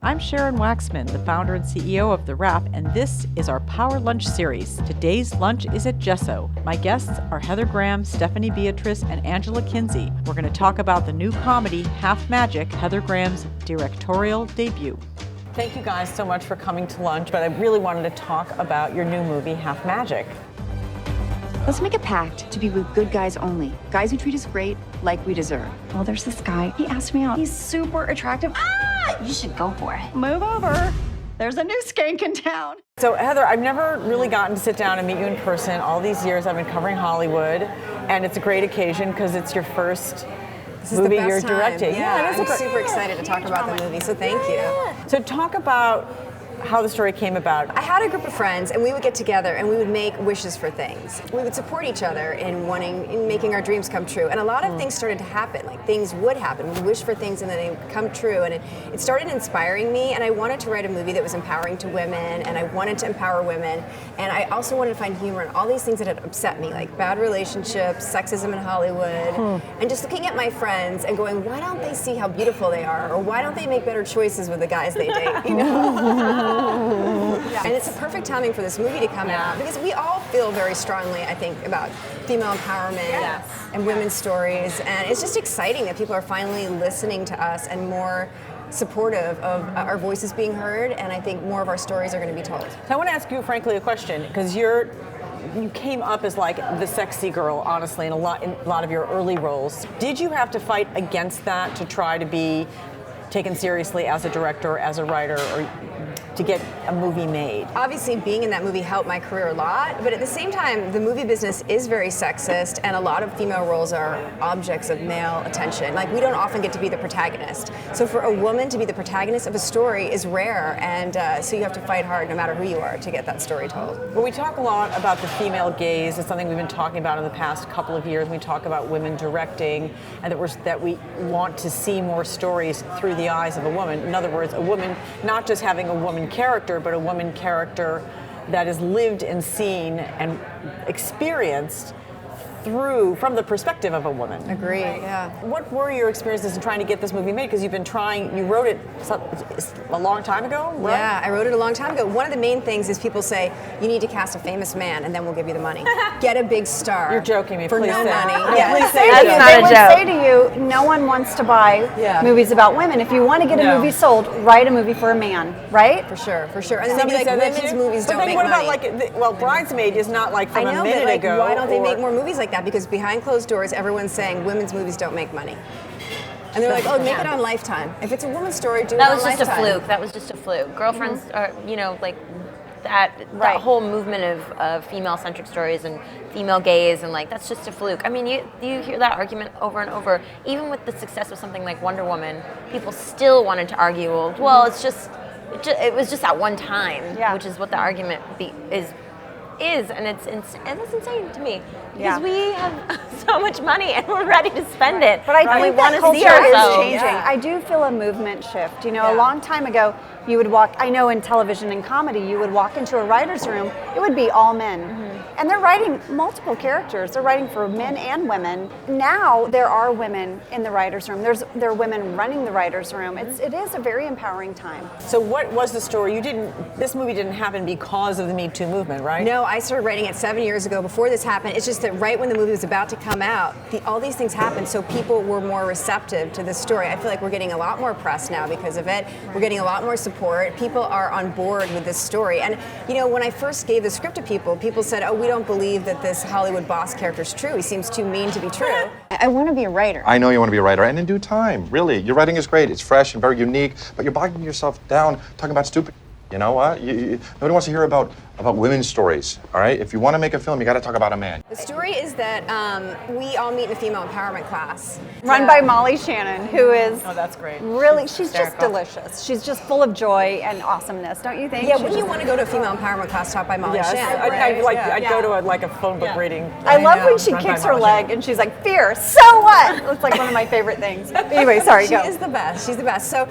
I'm Sharon Waxman, the founder and CEO of TheWrap, and this is our Power Lunch series. Today's lunch is at Gesso. My guests are Heather Graham, Stephanie Beatriz, and Angela Kinsey. We're going to talk about the new comedy, Half Magic, Heather Graham's directorial debut. Thank you guys so much for coming to lunch, but I really wanted to talk about your new movie, Half Magic. Let's make a pact to be with good guys only. Guys who treat us great, like we deserve. Well, there's this guy. He asked me out. He's super attractive. You should go for it. Move over. There's a new skank in town. So Heather, I've never really gotten to sit down and meet you in person. All these years I've been covering Hollywood, and it's a great occasion because it's your first movie you're directing. Yeah, I'm super excited to talk about the movie, so thank you. So talk about how the story came about. I had a group of friends, and we would get together and we would make wishes for things. We would support each other in making our dreams come true. And a lot of things started to happen, like things would happen. We'd wish for things and then they would come true. And it started inspiring me, and I wanted to write a movie that was empowering to women, and I wanted to empower women. And I also wanted to find humor in all these things that had upset me, like bad relationships, sexism in Hollywood, and just looking at my friends and going, why don't they see how beautiful they are? Or why don't they make better choices with the guys they date, you know? And it's a perfect timing for this movie to come out because we all feel very strongly, I think, about female empowerment and women's stories, and it's just exciting that people are finally listening to us and more supportive of our voices being heard, and I think more of our stories are going to be told. So I want to ask you, frankly, a question, because you came up as like the sexy girl, honestly, in a lot of your early roles. Did you have to fight against that to try to be taken seriously as a director, as a writer, or to get a movie made? Obviously, being in that movie helped my career a lot, but at the same time, the movie business is very sexist, and a lot of female roles are objects of male attention. Like, we don't often get to be the protagonist. So for a woman to be the protagonist of a story is rare, and so you have to fight hard no matter who you are to get that story told. Well, we talk a lot about the female gaze. It's something we've been talking about in the past couple of years. We talk about women directing, and that we want to see more stories through the eyes of a woman. In other words, a woman, not just having a woman character, but a woman character that is lived and seen and experienced from the perspective of a woman. Agree, yeah. What were your experiences in trying to get this movie made? Because you wrote it a long time ago, right? Yeah, I wrote it a long time ago. One of the main things is people say, you need to cast a famous man and then we'll give you the money. Get a big star. You're joking me, for please no say. money. Yeah, please say They it. would say to you, no one wants to buy movies about women. If you want to get a movie sold, write a movie for a man, right? For sure. And then they'd be like, women's movies don't make money. But then what about Bridesmaid is not like from a minute ago. Why don't they make more movies like that? Because behind closed doors, everyone's saying women's movies don't make money. And they're like, oh, make it on Lifetime. If it's a woman's story, do it on Lifetime. That was just a fluke. Girlfriends are, like that whole movement of female-centric stories and female gaze, and like that's just a fluke. I mean, you hear that argument over and over. Even with the success of something like Wonder Woman, people still wanted to argue, well, it was just at one time, which is what the argument is, and it's insane to me because we have so much money and we're ready to spend it. But I think that culture is changing. Yeah. I do feel a movement shift. A long time ago, you would walk, I know in television and comedy, you would walk into a writer's room, it would be all men. And they're writing multiple characters. They're writing for men and women. Now there are women in the writer's room. There are women running the writer's room. It is a very empowering time. So what was the story? This movie didn't happen because of the Me Too movement, right? No, I started writing it 7 years ago before this happened. It's just that right when the movie was about to come out, all these things happened, so people were more receptive to this story. I feel like we're getting a lot more press now because of it. We're getting a lot more support. People are on board with this story. And when I first gave the script to people said, oh, we don't believe that this Hollywood boss character is true. He seems too mean to be true. I want to be a writer. I know you want to be a writer, and in due time, really. Your writing is great. It's fresh and very unique, but you're bogging yourself down talking about stupid. You know what? Nobody wants to hear about women's stories, all right? If you want to make a film, you got to talk about a man. The story is that we all meet in a female empowerment class. Run by Molly Shannon, who is that's great. Really, she's just delicious. She's just full of joy and awesomeness, don't you think? Yeah, wouldn't you want to go to a female empowerment class taught by Molly Shannon? I'd go to a phone book reading. I love when she kicks her leg and she's like, fear, so what? It's like one of my favorite things. Anyway, sorry, go. She is the best. She's the best. So,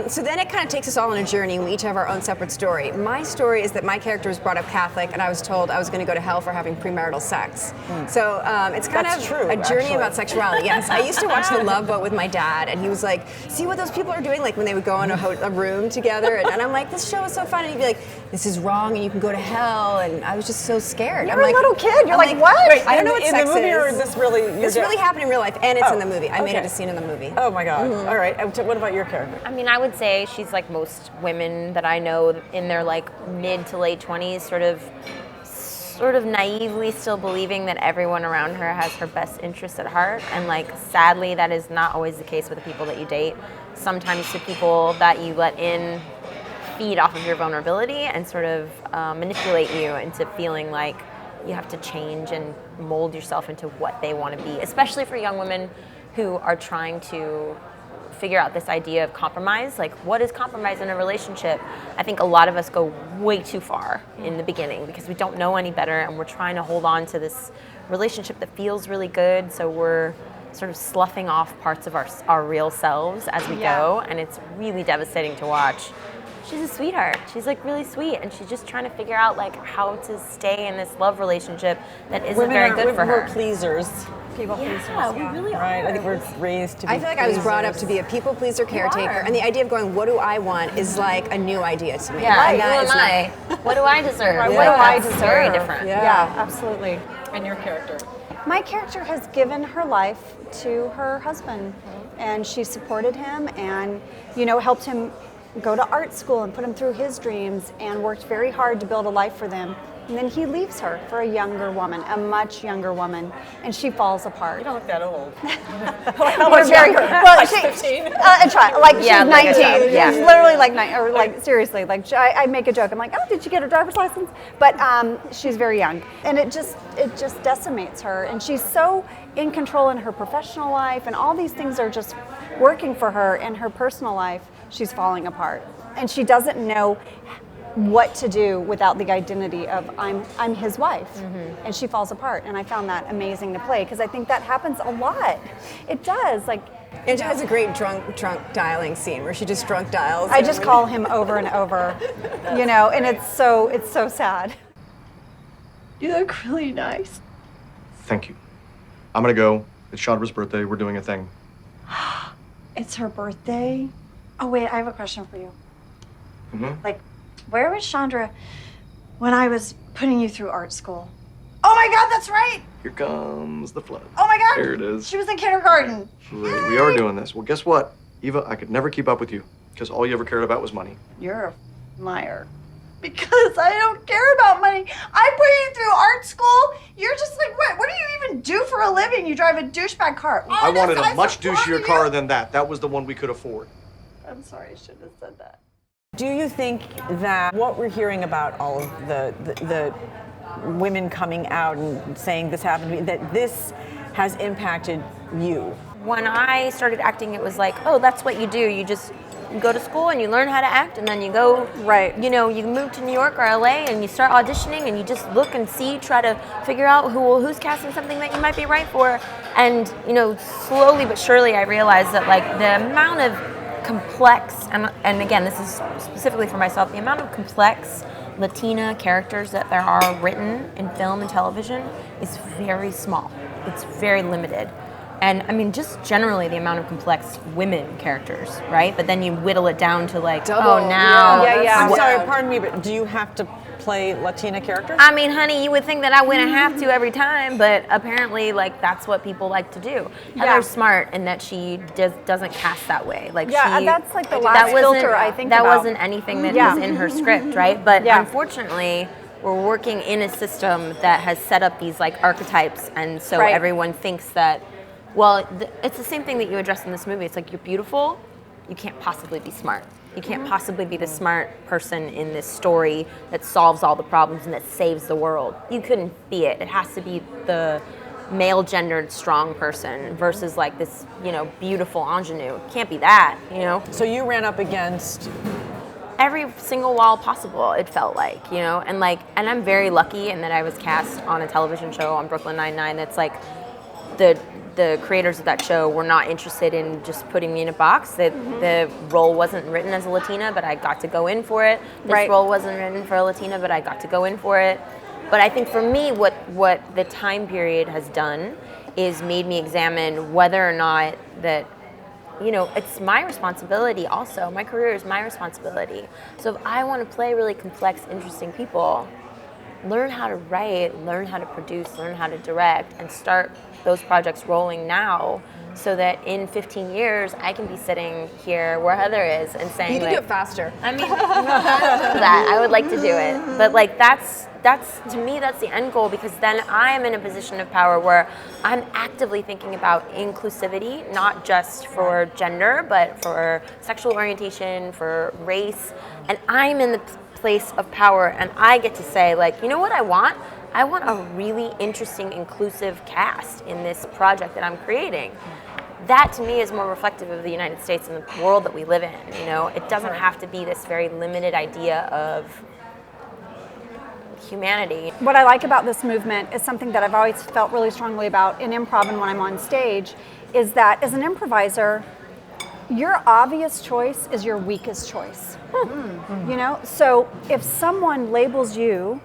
so then it kind of takes us all on a journey, and we each have our own separate story. My story is that my character character was brought up Catholic, and I was told I was going to go to hell for having premarital sex. So it's kind That's of true, a journey actually. about sexuality. Yes, I used to watch The Love Boat with my dad, and he was like, "See what those people are doing?" Like when they would go in a room together, and I'm like, "This show is so fun," and he'd be like, "This is wrong, and you can go to hell," and I was just so scared. You're a little kid. You're I'm like, what? Wait, I don't know what in sex the movie, or is. is this really? This really happened in real life, and it's in the movie. I made it okay. a scene in the movie. Oh my God! All right. What about your character? I mean, I would say she's like most women that I know in their like mid to late 20s, sort of naively still believing that everyone around her has her best interests at heart. And like, sadly, that is not always the case with the people that you date. Sometimes the people that you let in feed off of your vulnerability and sort of manipulate you into feeling like you have to change and mold yourself into what they want to be, especially for young women who are trying to figure out this idea of compromise. Like, what is compromise in a relationship? I think a lot of us go way too far in the beginning because we don't know any better, and we're trying to hold on to this relationship that feels really good, so we're sort of sloughing off parts of our real selves as we go, and it's really devastating to watch. She's a sweetheart. She's like really sweet, and she's just trying to figure out like how to stay in this love relationship that isn't very good for her. We're pleasers. People pleasers. Yeah, we really are. Right. I think we're raised to be. I feel like I was brought up pleasers. to be a people pleaser caretaker, and the idea of going, "What do I want?" is like a new idea to me. Yeah, And who that am is I? What do I deserve? Right, Like, what do I that's very deserve? different. Yeah, absolutely. And your character. My character has given her life to her husband, and she supported him and, helped him go to art school and put him through his dreams and worked very hard to build a life for them. And then he leaves her for a younger woman, a much younger woman, and she falls apart. You don't look that old. We're very well. She, 15? a child, like Yeah, she's like a 19. child, yeah. She's literally like 9, or like seriously, like I make a joke. I'm like, oh, did she get her driver's license? But she's very young, and it just decimates her. And she's so in control in her professional life, and all these things are just working for her in her personal life. She's falling apart, and she doesn't know what to do without the identity of I'm his wife, and she falls apart. And I found that amazing to play because I think that happens a lot. It does. Like, And she has a great drunk dialing scene where she just drunk dials. I just call him over and over, and it's so sad. You look really nice. Thank you. I'm gonna go. It's Chandra's birthday. We're doing a thing. It's her birthday. Oh wait, I have a question for you. Mm-hmm. Like, where was Chandra when I was putting you through art school? Oh my God, that's right. Here comes the flood. Oh my God. There it is. She was in kindergarten. Right, we are doing this. Well, guess what, Eva? I could never keep up with you because all you ever cared about was money. You're a liar. Because I don't care about money. I put you through art school. You're just like, what? What do you even do for a living? You drive a douchebag car. I wanted a Honest, much I support douchier car you. than that. That was the one we could afford. I'm sorry, I shouldn't have said that. Do you think that what we're hearing about all of the women coming out and saying this happened to me, that this has impacted you? When I started acting, it was like, oh, that's what you do. You just go to school and you learn how to act, and then you go, Right. you move to New York or LA and you start auditioning and you just look and see, try to figure out who's casting something that you might be right for. And, slowly but surely I realized that like the amount of complex, and again, this is specifically for myself, the amount of complex Latina characters that there are written in film and television is very small. It's very limited. And I mean, just generally the amount of complex women characters, right? But then you whittle it down to like, Double. oh, now. Yeah. I'm sorry, pardon me, but do you have to play Latina characters? I mean, honey, you would think that I wouldn't have to every time, but apparently, like, that's what people like to do. Heather's smart in that she doesn't cast that way. Like, Yeah, she, that's like the that last wasn't- filter I think that about. wasn't anything that Yeah. was in her script, right? But Yeah. unfortunately, we're working in a system that has set up these like archetypes, and so Right. everyone thinks that. Well, it's the same thing that you address in this movie. It's like, you're beautiful, you can't possibly be smart. You can't possibly be the smart person in this story that solves all the problems and that saves the world. You couldn't be it. It has to be the male-gendered strong person versus like this, beautiful ingenue. It can't be that, So you ran up against every single wall possible, it felt like, and I'm very lucky in that I was cast on a television show on Brooklyn Nine-Nine that's like the creators of that show were not interested in just putting me in a box. That the role wasn't written as a Latina, but I got to go in for it. This role wasn't written for a Latina, but I got to go in for it. But I think for me, what the time period has done is made me examine whether or not that, it's my responsibility also. My career is my responsibility. So if I want to play really complex, interesting people, learn how to write, learn how to produce, learn how to direct, and start those projects rolling now, so that in 15 years I can be sitting here where Heather is and saying, you can do it faster. I mean, that I would like to do it, but like that's to me that's the end goal, because then I am in a position of power where I'm actively thinking about inclusivity, not just for gender, but for sexual orientation, for race, and I'm in the place of power, and I get to say, like, you know what I want? I want a really interesting, inclusive cast in this project that I'm creating. That to me is more reflective of the United States and the world that we live in. It doesn't have to be this very limited idea of humanity. What I like about this movement is something that I've always felt really strongly about in improv and when I'm on stage, is that as an improviser, your obvious choice is your weakest choice. So if someone labels you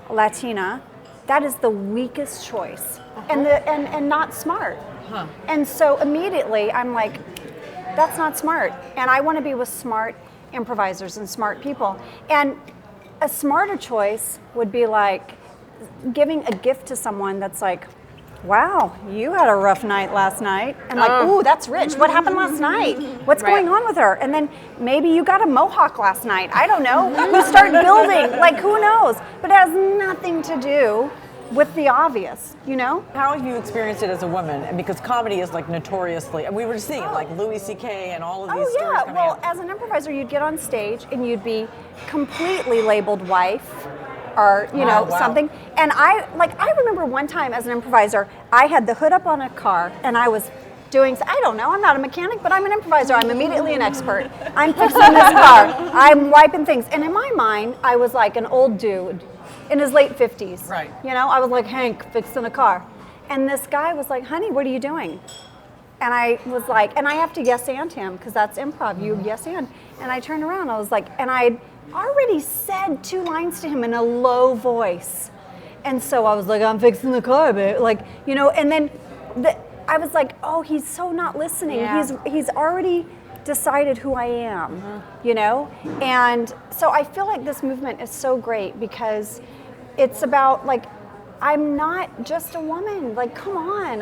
Latina, that is the weakest choice, and not smart. And so immediately I'm like, that's not smart. And I want to be with smart improvisers and smart people. And a smarter choice would be like giving a gift to someone that's like, wow, you had a rough night last night. And like, ooh, that's rich. What happened last night? What's going on with her? And then maybe you got a mohawk last night. I don't know. You start building, like, who knows? But it has nothing to do with the obvious, How have you experienced it as a woman? And because comedy is like notoriously, and we were seeing like Louis C.K. and all of these stories coming well, out. as an improviser, you'd get on stage and you'd be completely labeled wife, or something. And I remember one time as an improviser, I had the hood up on a car and I was doing, I don't know, I'm not a mechanic, but I'm an improviser. I'm immediately an expert. I'm fixing this car. I'm wiping things. And in my mind, I was like an old dude in his late 50s. Right. I was like Hank fixing a car. And this guy was like, honey, what are you doing? And I was like, and I have to yes and him because that's improv, you yes and. And I turned around, I was like, and I'd already said 2 lines to him in a low voice. And so I was like, I'm fixing the car, babe. And then I was like, oh, he's so not listening. Yeah. He's already decided who I am, And so I feel like this movement is so great because it's about like, I'm not just a woman. Like, come on.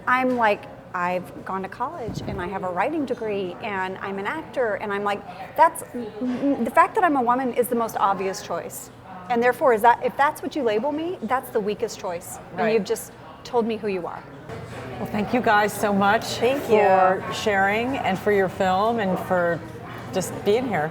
I'm like, I've gone to college and I have a writing degree and I'm an actor and I'm like, that's the fact that I'm a woman is the most obvious choice. And therefore, if that's what you label me, that's the weakest choice. Right. And you've just told me who you are. Well, thank you guys so much for sharing and for your film and for just being here.